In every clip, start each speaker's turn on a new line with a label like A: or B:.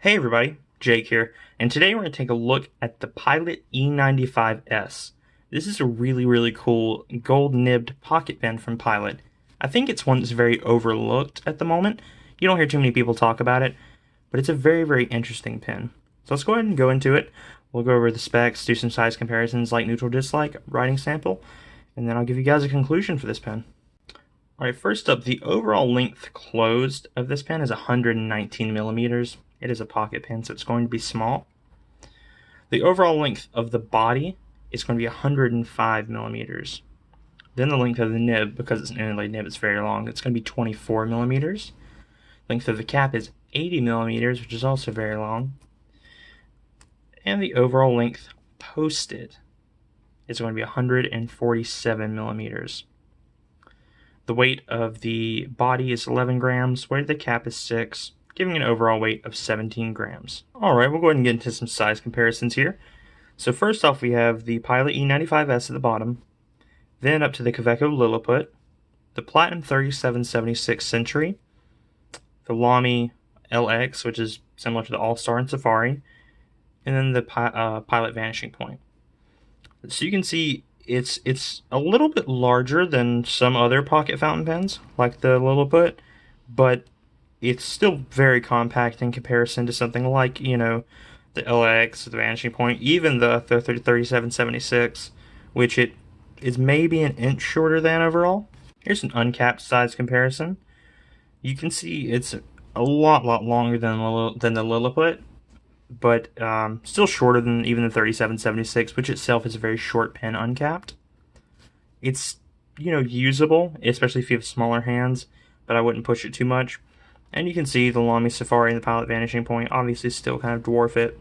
A: Hey everybody, Jake here, and today we're going to take a look at the Pilot E95S. This is a really cool gold nibbed pocket pen from Pilot. I think it's one that's very overlooked at the moment. You don't hear too many people talk about it, but it's a very interesting pen. So let's go ahead and go into it. We'll go over the specs, do some size comparisons like neutral dislike, writing sample, and then I'll give you guys a conclusion for this pen. Alright, first up, the overall length closed of this pen is 119 millimeters. It is a pocket pen, so it's going to be small. The overall length of the body is going to be 105 millimeters. Then the length of the nib, because it's an inlaid nib, it's very long, it's going to be 24 millimeters. Length of the cap is 80 millimeters, which is also very long. And the overall length posted is going to be 147 millimeters. The weight of the body is 11 grams, weight of the cap is 6, giving an overall weight of 17 grams. Alright, we'll go ahead and get into some size comparisons here. So first off, we have the Pilot E95S at the bottom, then up to the Kaweco Lilliput, the Platinum 3776 Century, the Lamy LX, which is similar to the All-Star and Safari, and then the Pilot Vanishing Point. So you can see it's a little bit larger than some other pocket fountain pens, like the Lilliput, but it's still very compact in comparison to something like, the LX, the Vanishing Point, even the 3776, which it is maybe an inch shorter than overall. Here's an uncapped size comparison. You can see it's a lot longer than the Lilliput, but still shorter than even the 3776, which itself is a very short pen uncapped. It's, usable, especially if you have smaller hands, but I wouldn't push it too much. And you can see the Lamy Safari and the Pilot Vanishing Point obviously still kind of dwarf it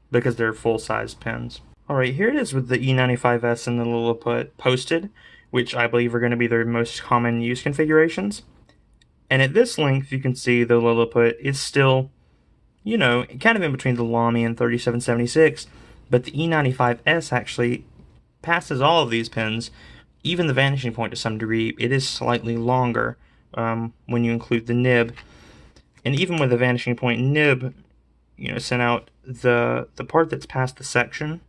A: because they're full-sized pens. Alright, here it is with the E95S and the Lilliput posted, which I believe are going to be their most common use configurations. And at this length, you can see the Lilliput is still, kind of in between the Lamy and 3776, but the E95S actually passes all of these pens, even the Vanishing Point to some degree. It is slightly longer when you include the nib. And even with the Vanishing Point nib, sent out the part that's past the section,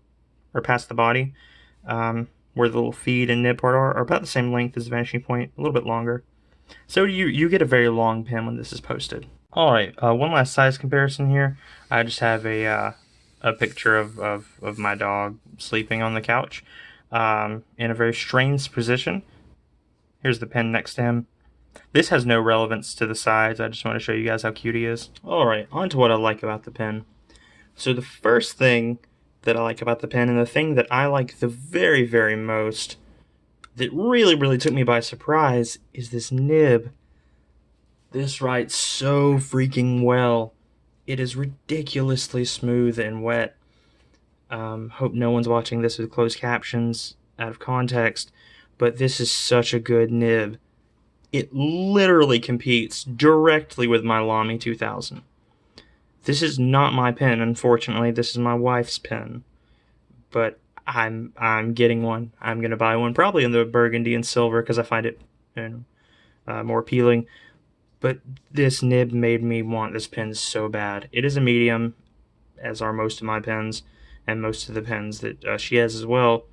A: or past the body, where the little feed and nib part are about the same length as the Vanishing Point, a little bit longer. So you get a very long pen when this is posted. Alright, one last size comparison here. I just have a picture of my dog sleeping on the couch in a very strange position. Here's the pen next to him. This has no relevance to the size, I just want to show you guys how cute he is. Alright, on to what I like about the pen. So the first thing that I like about the pen, and the thing that I like the very most, that really took me by surprise, is this nib. This writes so freaking well. It is ridiculously smooth and wet. Hope no one's watching this with closed captions out of context, but this is such a good nib. It literally competes directly with my Lamy 2000. This is not my pen, unfortunately. This is my wife's pen, but I'm getting one. I'm gonna buy one, probably in the burgundy and silver, because I find it more appealing. But this nib made me want this pen so bad. It is a medium, as are most of my pens, and most of the pens that she has as well.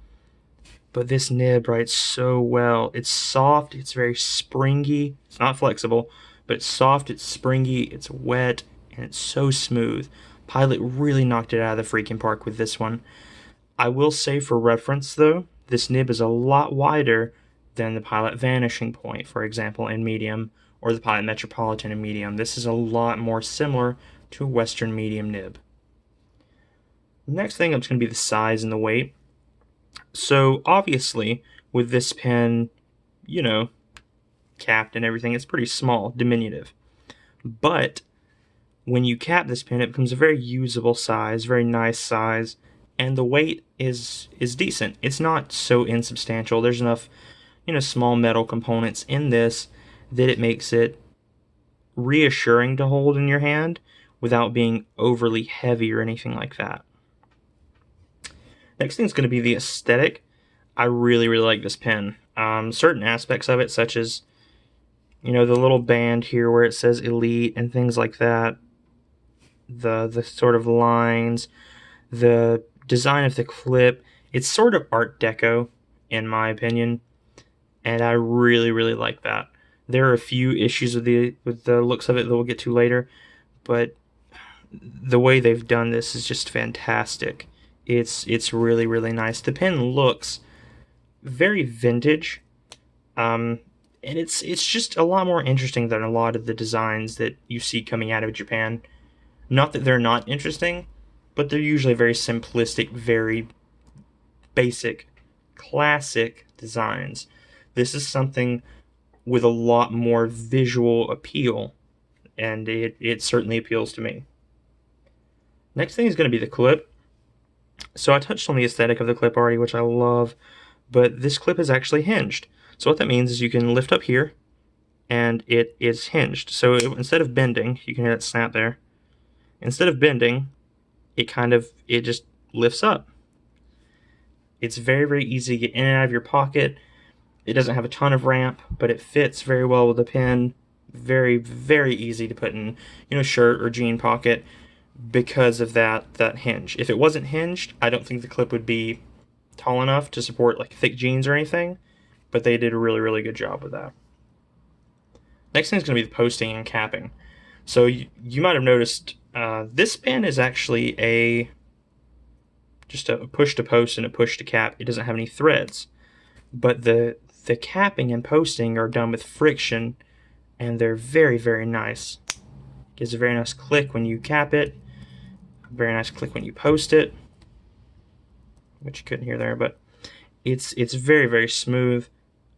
A: But this nib writes so well. It's soft, it's very springy. It's not flexible, but it's soft, it's springy, it's wet, and it's so smooth. Pilot really knocked it out of the freaking park with this one. I will say, for reference though, this nib is a lot wider than the Pilot Vanishing Point, for example, in medium, or the Pilot Metropolitan in medium. This is a lot more similar to a Western medium nib. Next thing up is going to be the size and the weight. So obviously, with this pen, capped and everything, it's pretty small, diminutive. But when you cap this pen, it becomes a very usable size, very nice size, and the weight is decent. It's not so insubstantial. There's enough, small metal components in this that it makes it reassuring to hold in your hand without being overly heavy or anything like that. Next thing is going to be the aesthetic. I really like this pen. Certain aspects of it, such as, the little band here where it says Elite and things like that, the sort of lines, the design of the clip. It's sort of Art Deco, in my opinion, and I really, really like that. There are a few issues with the looks of it that we'll get to later, but the way they've done this is just fantastic. It's really, really nice. The pen looks very vintage, and it's just a lot more interesting than a lot of the designs that you see coming out of Japan. Not that they're not interesting, but they're usually very simplistic, very basic, classic designs. This is something with a lot more visual appeal, and it certainly appeals to me. Next thing is going to be the clip. So I touched on the aesthetic of the clip already, which I love, but this clip is actually hinged. So what that means is you can lift up here, and it is hinged. So instead of bending, you can hear that snap there. Instead of bending, it just lifts up. It's very, very easy to get in and out of your pocket. It doesn't have a ton of ramp, but it fits very well with the pen. Very, very easy to put in, shirt or jean pocket because of that hinge. If it wasn't hinged, I don't think the clip would be tall enough to support like thick jeans or anything, but they did a really, really good job with that. Next thing is going to be the posting and capping. So you might have noticed this pen is actually just a push to post and a push to cap. It doesn't have any threads, but the capping and posting are done with friction, and they're very, very nice. Gives a very nice click when you cap it, very nice click when you post it, which you couldn't hear there, but it's very, very smooth.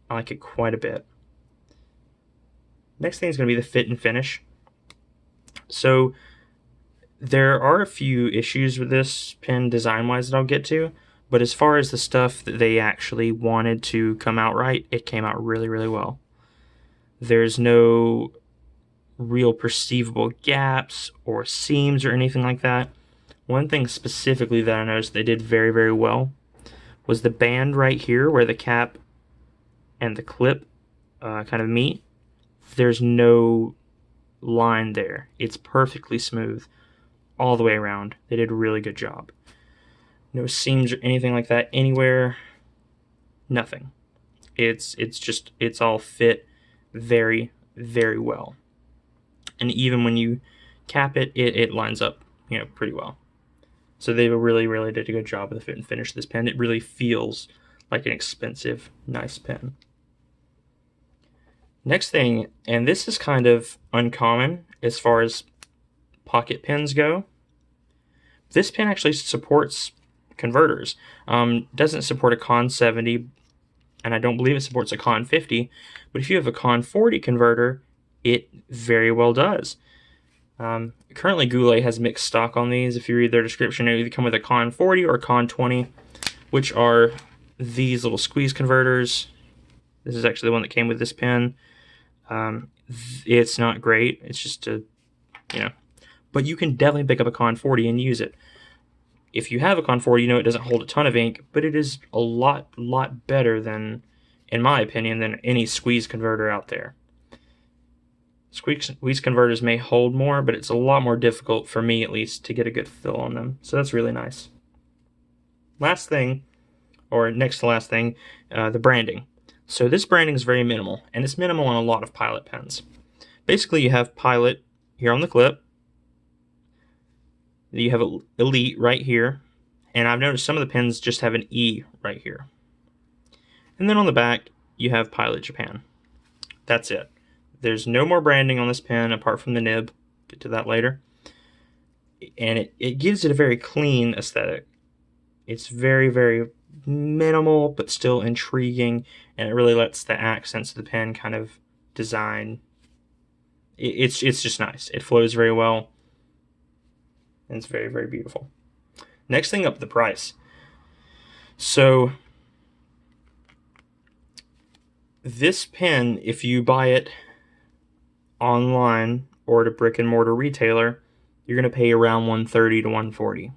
A: I like it quite a bit. Next thing is going to be the fit and finish. So there are a few issues with this pen design-wise that I'll get to, but as far as the stuff that they actually wanted to come out right, it came out really, really well. There's no real perceivable gaps or seams or anything like that. One thing specifically that I noticed they did very, very well was the band right here where the cap and the clip kind of meet. There's no line there. It's perfectly smooth all the way around. They did a really good job. No seams or anything like that anywhere. Nothing. It's all fit very, very well. And even when you cap it, it lines up, pretty well. So they really, really did a good job with the fit and finish of this pen. It really feels like an expensive, nice pen. Next thing, and this is kind of uncommon as far as pocket pens go. This pen actually supports converters. Doesn't support a Con 70, and I don't believe it supports a Con 50, but if you have a Con 40 converter, it very well does. Currently, Goulet has mixed stock on these. If you read their description, they either come with a Con 40 or Con 20, which are these little squeeze converters. This is actually the one that came with this pen. It's not great. It's just but you can definitely pick up a Con 40 and use it. If you have a Con 40, it doesn't hold a ton of ink, but it is a lot better than, in my opinion, than any squeeze converter out there. Squeeze converters may hold more, but it's a lot more difficult, for me at least, to get a good fill on them. So that's really nice. Last thing, or next to last thing, the branding. So this branding is very minimal, and it's minimal on a lot of Pilot pens. Basically, you have Pilot here on the clip. You have Elite right here, and I've noticed some of the pens just have an E right here. And then on the back, you have Pilot Japan. That's it. There's no more branding on this pen apart from the nib. Get to that later. And it gives it a very clean aesthetic. It's very, very minimal, but still intriguing, and it really lets the accents of the pen kind of design. It's just nice. It flows very well, and it's very, very beautiful. Next thing up, the price. So this pen, if you buy it online or at a brick and mortar retailer, you're going to pay around $130 to $140.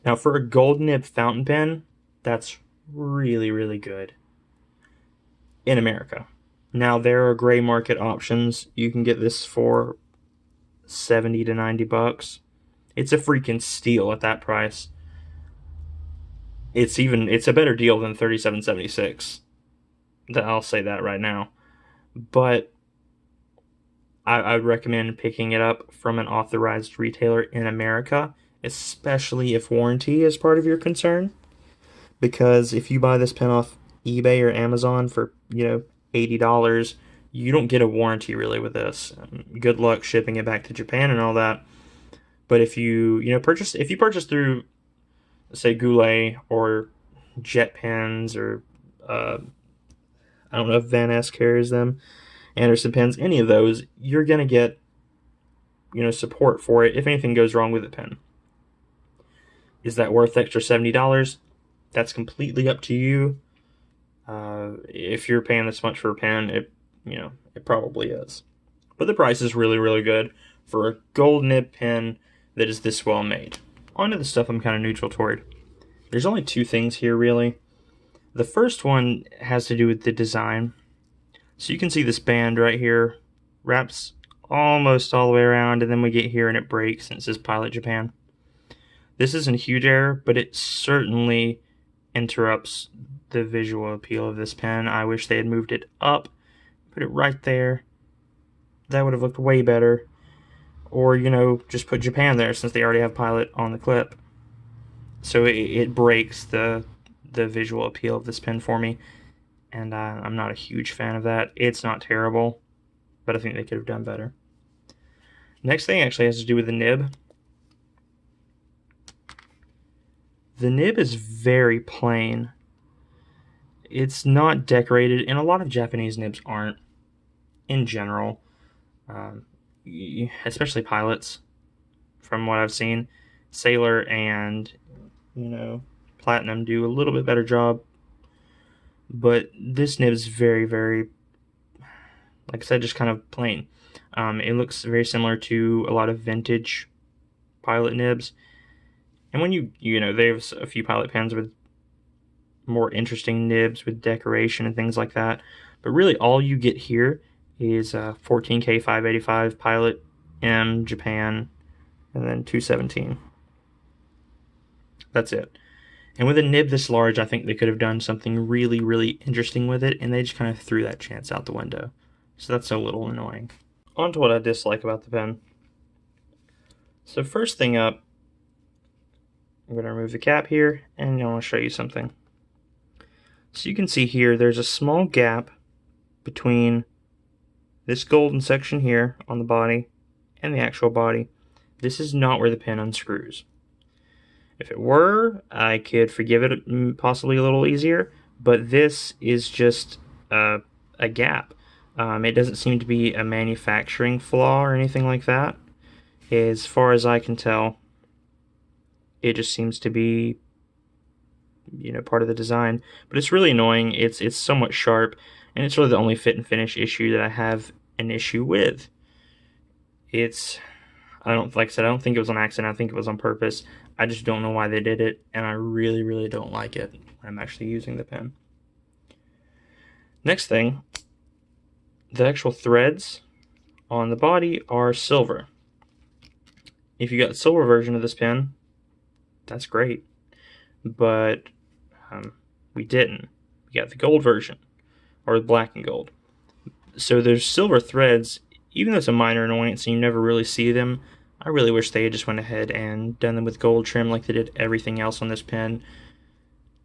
A: Now for a gold nib fountain pen, that's really, really good in America. Now there are gray market options. You can get this for 70 to 90 bucks. It's a freaking steal at that price. It's a better deal than 37.76. I'll say that right now. But I would recommend picking it up from an authorized retailer in America, especially if warranty is part of your concern. Because if you buy this pen off eBay or Amazon for, $80, you don't get a warranty really with this. Good luck shipping it back to Japan and all that. But if you purchase through, say, Goulet or Jet Pens, or I don't know if Van Ness carries them, Anderson Pens, any of those, you're gonna get support for it if anything goes wrong with the pen. Is that worth extra $70? That's completely up to you. If you're paying this much for a pen, it probably is. But the price is really, really good for a gold nib pen that is this well made. On to the stuff I'm kind of neutral toward. There's only two things here, really. The first one has to do with the design. So you can see this band right here wraps almost all the way around, and then we get here and it breaks and it says Pilot Japan. This isn't a huge error, but it certainly interrupts the visual appeal of this pen. I wish they had moved it up, put it right there. That would have looked way better. Or, just put Japan there since they already have Pilot on the clip. So it breaks the visual appeal of this pen for me, and I'm not a huge fan of that. It's not terrible, but I think they could have done better. Next thing actually has to do with the nib. The nib is very plain. It's not decorated, and a lot of Japanese nibs aren't, in general. Especially Pilots, from what I've seen. Sailor and, Platinum do a little bit better job. But this nib is very, very, like I said, just kind of plain. It looks very similar to a lot of vintage Pilot nibs. And when they have a few Pilot pens with more interesting nibs with decoration and things like that. But really all you get here is 14K 585 Pilot M Japan, and then 217. That's it. And with a nib this large, I think they could have done something really, really interesting with it, and they just kind of threw that chance out the window. So that's a little annoying. On to what I dislike about the pen. So first thing up, I'm going to remove the cap here, and I want to show you something. So you can see here, there's a small gap between this golden section here on the body and the actual body. This is not where the pen unscrews. If it were, I could forgive it possibly a little easier, but this is just a gap. It doesn't seem to be a manufacturing flaw or anything like that. As far as I can tell, it just seems to be part of the design. But it's really annoying. It's somewhat sharp, and it's really the only fit and finish issue that I have an issue with. Like I said, I don't think it was on accident. I think it was on purpose. I just don't know why they did it, and I really, really don't like it when I'm actually using the pen. Next thing, the actual threads on the body are silver. If you got the silver version of this pen, that's great. But we didn't. We got the gold version, or the black and gold. So there's silver threads. Even though it's a minor annoyance and you never really see them, I really wish they had just went ahead and done them with gold trim like they did everything else on this pen,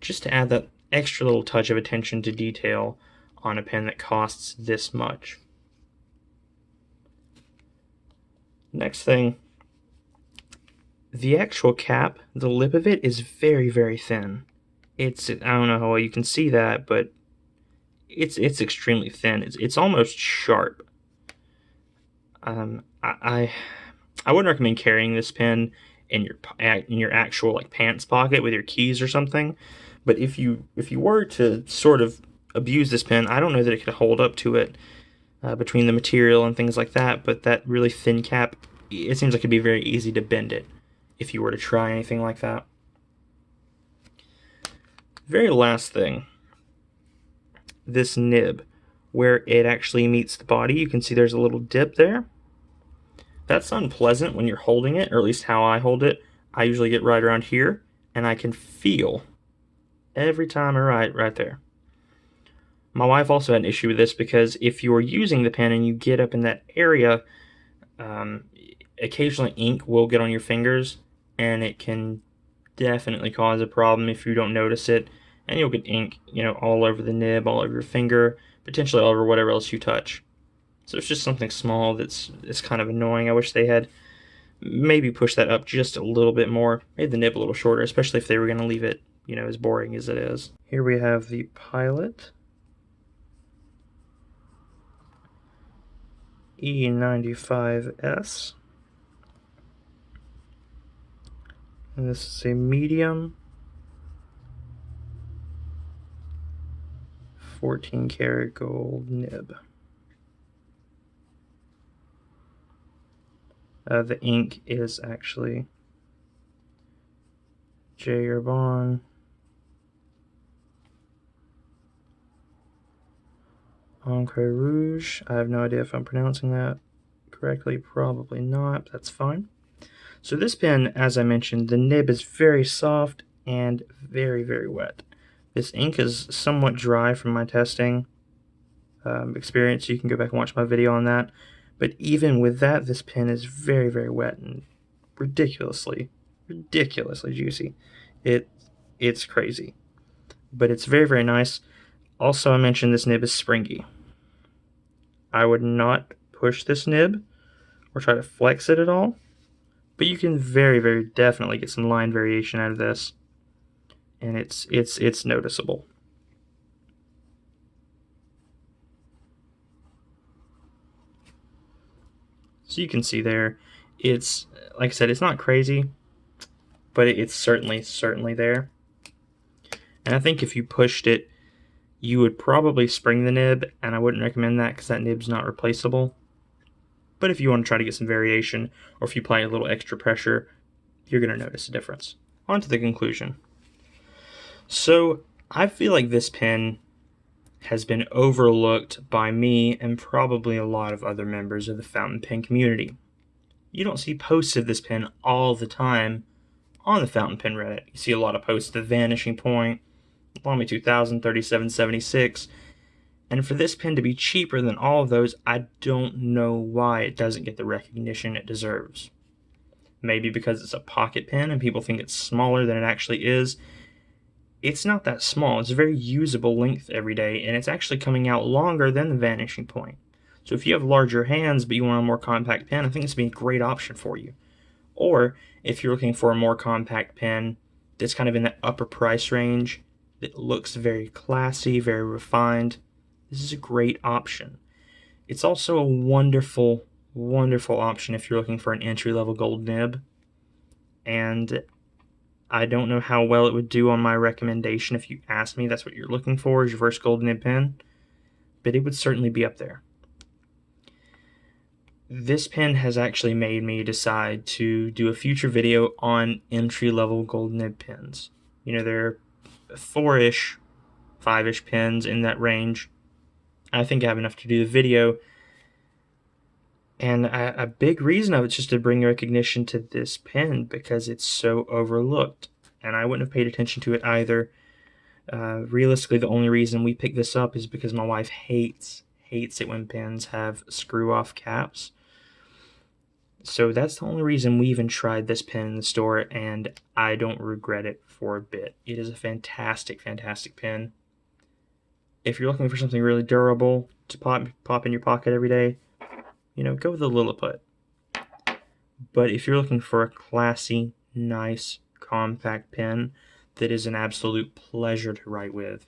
A: just to add that extra little touch of attention to detail on a pen that costs this much. Next thing, the actual cap, the lip of it is very, very thin. I don't know how well you can see that, but it's extremely thin. It's almost sharp. I wouldn't recommend carrying this pen in your actual pants pocket with your keys or something. But if you were to sort of abuse this pen, I don't know that it could hold up to it between the material and things like that. But that really thin cap, it seems like it'd be very easy to bend it if you were to try anything like that. Very last thing, this nib, where it actually meets the body, you can see there's a little dip there. That's unpleasant when you're holding it, or at least how I hold it. I usually get right around here, and I can feel every time I write right there. My wife also had an issue with this because if you're using the pen and you get up in that area, um, occasionally ink will get on your fingers, and it can definitely cause a problem if you don't notice it. And you'll get ink, all over the nib, all over your finger, potentially all over whatever else you touch. So it's just something small that's kind of annoying. I wish they had maybe pushed that up just a little bit more, made the nib a little shorter, especially if they were going to leave it, as boring as it is. Here we have the Pilot E95S. And this is a medium 14 karat gold nib. The ink is actually J. Urbon Encre Rouge. I have no idea if I'm pronouncing that correctly. Probably not, but that's fine. So this pen, as I mentioned, the nib is very soft and very, very wet. This ink is somewhat dry from my testing experience. You can go back and watch my video on that. But even with that, this pen is very, very wet and ridiculously juicy. It's crazy. But it's very, very nice. Also, I mentioned this nib is springy. I would not push this nib or try to flex it at all, but you can very, very definitely get some line variation out of this, and it's noticeable. So you can see there, it's, like I said, it's not crazy, but it's certainly there. And I think if you pushed it, you would probably spring the nib, and I wouldn't recommend that because that nib's not replaceable. But if you want to try to get some variation, or if you apply a little extra pressure, you're going to notice a difference. On to the conclusion. So I feel like this pen has been overlooked by me and probably a lot of other members of the fountain pen community. You don't see posts of this pen all the time on the fountain pen Reddit. You see a lot of posts of Vanishing Point, Lamy 2000, 3776, and for this pen to be cheaper than all of those, I don't know why it doesn't get the recognition it deserves. Maybe because it's a pocket pen and people think it's smaller than it actually is. It's not that small. It's a very usable length every day, and it's actually coming out longer than the Vanishing Point. So if you have larger hands but you want a more compact pen, I think this would be a great option for you. Or if you're looking for a more compact pen that's kind of in that upper price range, that looks very classy, very refined, this is a great option. It's also a wonderful, wonderful option if you're looking for an entry-level gold nib. And I don't know how well it would do on my recommendation if you asked me that's what you're looking for is your first gold nib pen, but it would certainly be up there. This pen has actually made me decide to do a future video on entry-level gold nib pens. They're 4-ish, 5-ish pens in that range. I think I have enough to do the video. And a big reason of it's just to bring recognition to this pen because it's so overlooked. And I wouldn't have paid attention to it either. Realistically, the only reason we picked this up is because my wife hates it when pens have screw-off caps. So that's the only reason we even tried this pen in the store, and I don't regret it for a bit. It is a fantastic, fantastic pen. If you're looking for something really durable to pop in your pocket every day, go with the Lilliput. But if you're looking for a classy, nice, compact pen that is an absolute pleasure to write with,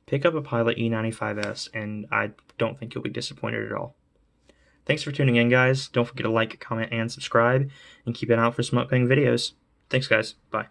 A: pick up a Pilot E95S, and I don't think you'll be disappointed at all. Thanks for tuning in, guys. Don't forget to like, comment, and subscribe, and keep an eye out for some upcoming videos. Thanks, guys. Bye.